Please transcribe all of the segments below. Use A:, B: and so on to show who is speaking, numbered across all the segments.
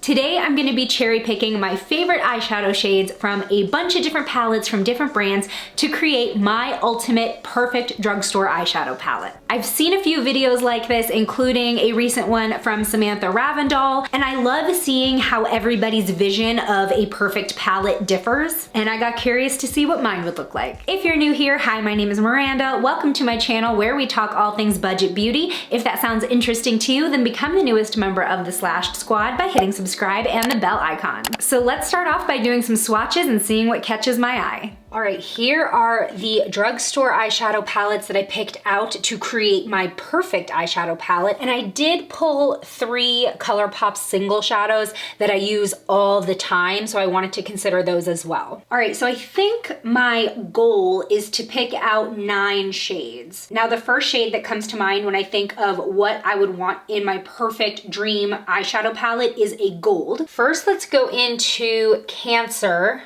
A: Today I'm going to be cherry picking my favorite eyeshadow shades from a bunch of different palettes from different brands to create my ultimate perfect drugstore eyeshadow palette. I've seen a few videos like this, including a recent one from Samantha Ravndal, and I love seeing how everybody's vision of a perfect palette differs, and I got curious to see what mine would look like. If you're new here, hi, my name is Miranda. Welcome to my channel where we talk all things budget beauty. If that sounds interesting to you, then become the newest member of the Slashed Squad by hitting subscribe and the bell icon. So let's start off by doing some swatches and seeing what catches my eye. All right, here are the drugstore eyeshadow palettes that I picked out to create my perfect eyeshadow palette. And I did pull 3 ColourPop single shadows that I use all the time, so I wanted to consider those as well. All right, so I think my goal is to pick out 9 shades. Now, the first shade that comes to mind when I think of what I would want in my perfect dream eyeshadow palette is a gold. First, let's go into Cancer,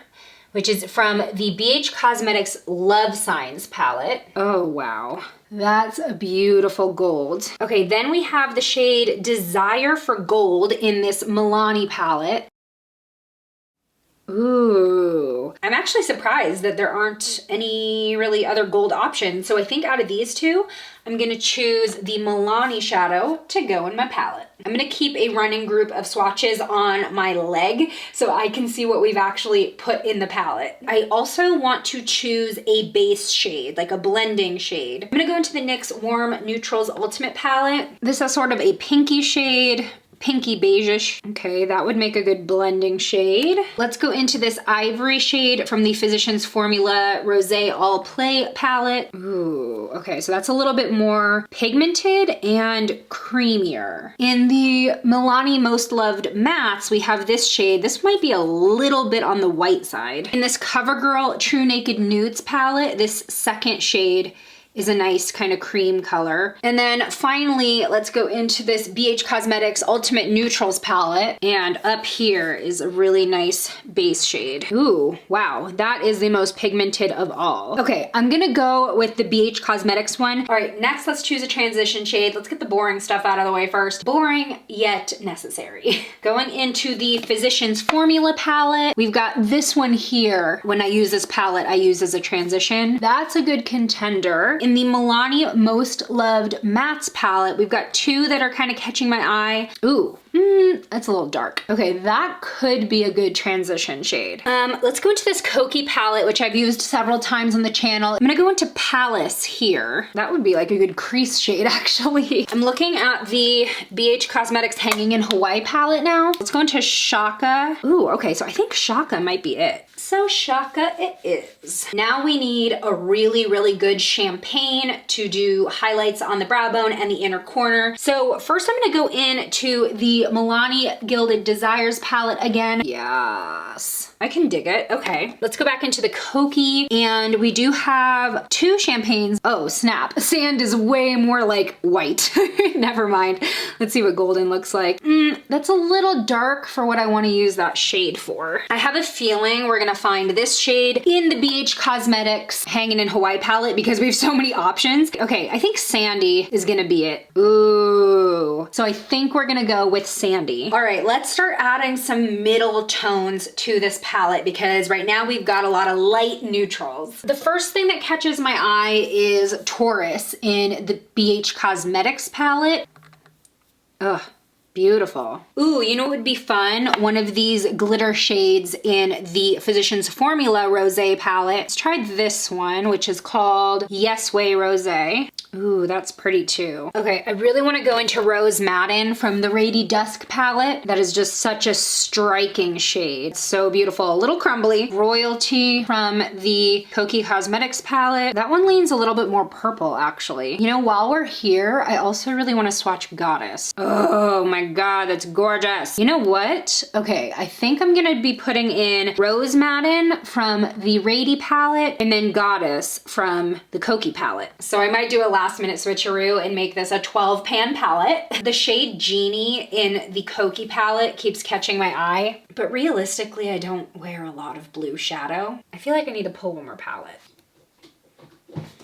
A: which is from the BH Cosmetics Love Signs palette. Oh, wow. That's a beautiful gold. Okay, then we have the shade Desire for Gold in this Milani palette. Ooh, I'm actually surprised that there aren't any really other gold options. So I think out of these two, I'm gonna choose the Milani shadow to go in my palette. I'm gonna keep a running group of swatches on my leg so I can see what we've actually put in the palette. I also want to choose a base shade, like a blending shade. I'm gonna go into the NYX Warm Neutrals Ultimate palette. This is sort of a pinky shade, pinky beige-ish. Okay, that would make a good blending shade. Let's go into this ivory shade from the Physicians Formula Rosé All Play palette. Ooh, okay, so that's a little bit more pigmented and creamier. In the Milani Most Loved Mattes, we have this shade. This might be a little bit on the white side. In this CoverGirl True Naked Nudes palette, this second shade is a nice kind of cream color. And then finally, let's go into this BH Cosmetics Ultimate Neutrals palette. And up here is a really nice base shade. Ooh, wow, that is the most pigmented of all. Okay, I'm gonna go with the BH Cosmetics one. All right, next let's choose a transition shade. Let's get the boring stuff out of the way first. Boring, yet necessary. Going into the Physicians Formula palette, we've got this one here. When I use this palette, I use as a transition. That's a good contender. In the Milani Most Loved Mattes palette, we've got 2 that are kind of catching my eye. Ooh, that's a little dark. Okay, that could be a good transition shade. Let's go into this Kokie palette, which I've used several times on the channel. I'm gonna go into Palace here. That would be like a good crease shade, actually. I'm looking at the BH Cosmetics Hanging in Hawaii palette now. Let's go into Shaka. Ooh, okay, so I think Shaka might be it. So Shaka it is. Now we need a really, really good champagne to do highlights on the brow bone and the inner corner. So first I'm gonna go into the Milani Gilded Desires palette again. Yes, I can dig it. Okay, let's go back into the Kokie, and we do have 2 champagnes. Oh, snap. Sand is way more like white. Never mind. Let's see what golden looks like. That's a little dark for what I want to use that shade for. I have a feeling we're gonna find this shade in the BH Cosmetics Hanging in Hawaii palette because we have so many options. Okay, I think Sandy is gonna be it. Ooh, so I think we're gonna go with Sandy. All right, let's start adding some middle tones to this palette because right now we've got a lot of light neutrals. The first thing that catches my eye is Taurus in the BH Cosmetics palette. Ugh. Beautiful. Ooh, you know what would be fun? One of these glitter shades in the Physicians Formula Rosé palette. Let's try this one, which is called Yes Way Rosé. Ooh, that's pretty too. Okay, I really want to go into Rose Madden from the Rady Dusk palette. That is just such a striking shade. So beautiful. A little crumbly. Royalty from the Kokie Cosmetics palette. That one leans a little bit more purple, actually. You know, while we're here, I also really want to swatch Goddess. Oh my god, that's gorgeous. You know what? Okay, I think I'm gonna be putting in Rose Madden from the Rady palette and then Goddess from the Kokie palette. So I might do a last minute switcheroo and make this a 12 pan palette. The shade Genie in the Kokie palette keeps catching my eye, but realistically, I don't wear a lot of blue shadow. I feel like I need to pull one more palette.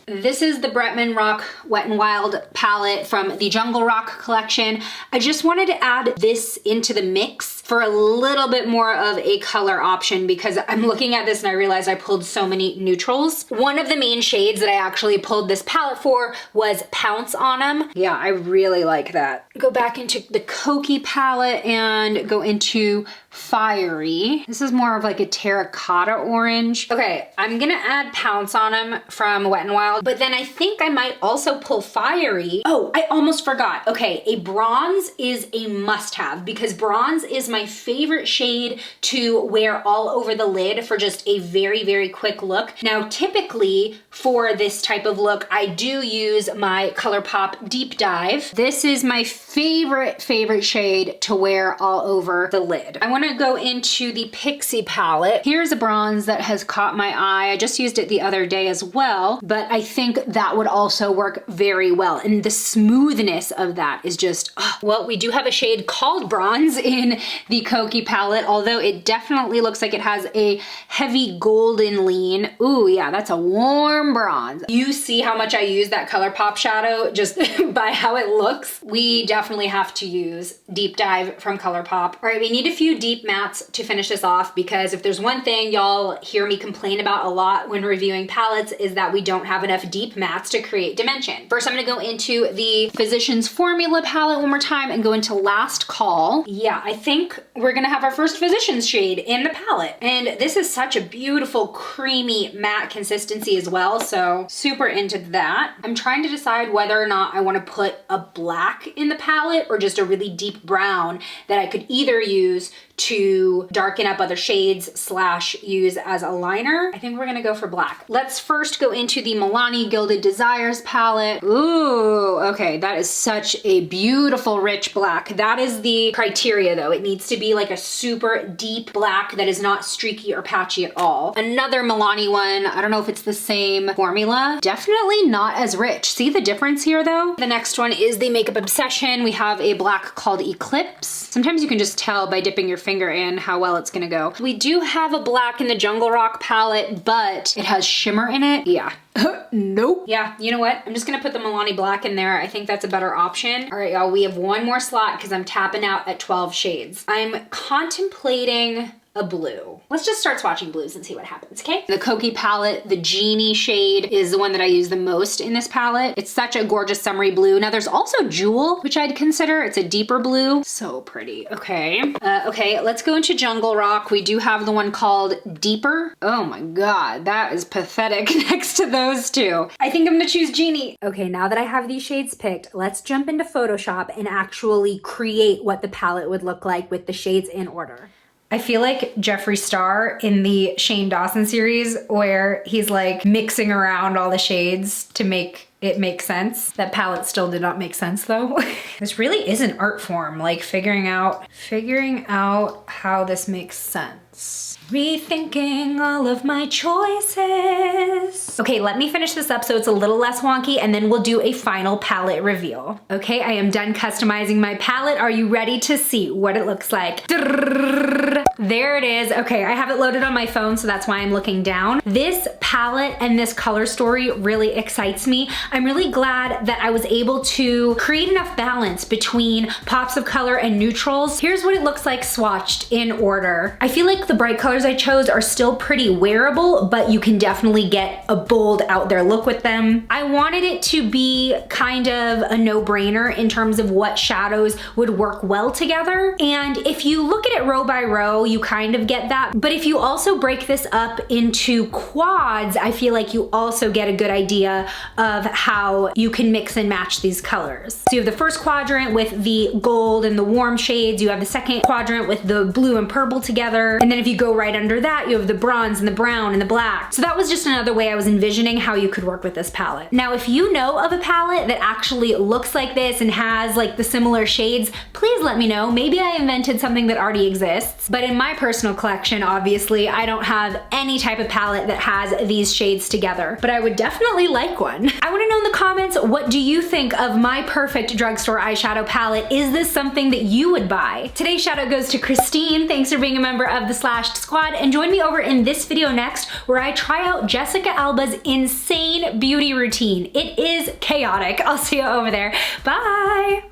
A: This is the Bretman Rock Wet n Wild palette from the Jungle Rock collection. I just wanted to add this into the mix for a little bit more of a color option because I'm looking at this and I realized I pulled so many neutrals. One of the main shades that I actually pulled this palette for was Pounce Autumn. Yeah, I really like that. Go back into the Koki palette and go into Fiery. This is more of like a terracotta orange. Okay, I'm gonna add Pounce Autumn from Wet n Wild, but then I think I might also pull Fiery. Oh, I almost forgot. Okay, a bronze is a must-have because bronze is my favorite shade to wear all over the lid for just a very, very quick look. Now, typically for this type of look, I do use my ColourPop Deep Dive. This is my favorite shade to wear all over the lid. I wanna go into the Pixie palette. Here's a bronze that has caught my eye. I just used it the other day as well, but I think that would also work very well. And the smoothness of that is just, oh. Well, we do have a shade called bronze in the Koki palette, although it definitely looks like it has a heavy golden lean. Ooh, yeah, that's a warm bronze. You see how much I use that ColourPop shadow just by how it looks. We definitely have to use Deep Dive from ColourPop. All right, we need a few deep mattes to finish this off because if there's one thing y'all hear me complain about a lot when reviewing palettes is that we don't have enough deep mattes to create dimension. First, I'm gonna go into the Physicians Formula palette one more time and go into Last Call. Yeah, I think we're gonna have our first Physicians shade in the palette. And this is such a beautiful, creamy matte consistency as well, so super into that. I'm trying to decide whether or not I wanna put a black in the palette or just a really deep brown that I could either use to darken up other shades / use as a liner. I think we're gonna go for black. Let's first go into the Milani Gilded Desires palette. Ooh, okay, that is such a beautiful rich black. That is the criteria though. It needs to be like a super deep black that is not streaky or patchy at all. Another Milani one, I don't know if it's the same formula. Definitely not as rich. See the difference here though? The next one is the Makeup Obsession. We have a black called Eclipse. Sometimes you can just tell by dipping your finger in how well it's gonna go. We do have a black in the Jungle Rock palette, but it has shimmer in it. Yeah. Nope. Yeah, you know what? I'm just gonna put the Milani black in there. I think that's a better option. All right, y'all, we have one more slot because I'm tapping out at 12 shades. I'm contemplating a blue. Let's just start swatching blues and see what happens, okay? The Koki palette, the Genie shade is the one that I use the most in this palette. It's such a gorgeous summery blue. Now there's also Jewel, which I'd consider. It's a deeper blue. So pretty, okay. Okay, let's go into Jungle Rock. We do have the one called Deeper. Oh my God, that is pathetic next to those two. I think I'm gonna choose Genie. Okay, now that I have these shades picked, let's jump into Photoshop and actually create what the palette would look like with the shades in order. I feel like Jeffree Star in the Shane Dawson series where he's like mixing around all the shades to make it make sense. That palette still did not make sense though. This really is an art form, like figuring out how this makes sense. Rethinking all of my choices. Okay, let me finish this up so it's a little less wonky and then we'll do a final palette reveal. Okay, I am done customizing my palette. Are you ready to see what it looks like? There it is. Okay, I have it loaded on my phone, so that's why I'm looking down. This palette and this color story really excites me. I'm really glad that I was able to create enough balance between pops of color and neutrals. Here's what it looks like swatched in order. I feel like the bright colors I chose are still pretty wearable, but you can definitely get a bold out there look with them. I wanted it to be kind of a no-brainer in terms of what shadows would work well together. And if you look at it row by row, you kind of get that. But if you also break this up into quads, I feel like you also get a good idea of how you can mix and match these colors. So you have the first quadrant with the gold and the warm shades. You have the second quadrant with the blue and purple together. And then if you go right under that, you have the bronze and the brown and the black. So that was just another way I was envisioning how you could work with this palette. Now, if you know of a palette that actually looks like this and has like the similar shades, please let me know. Maybe I invented something that already exists. But in my personal collection, obviously, I don't have any type of palette that has these shades together, but I would definitely like one. I wanna know in the comments, what do you think of my perfect drugstore eyeshadow palette? Is this something that you would buy? Today's shout out goes to Christine. Thanks for being a member of the Slashed Squad, and join me over in this video next where I try out Jessica Alba's insane beauty routine. It is chaotic. I'll see you over there. Bye.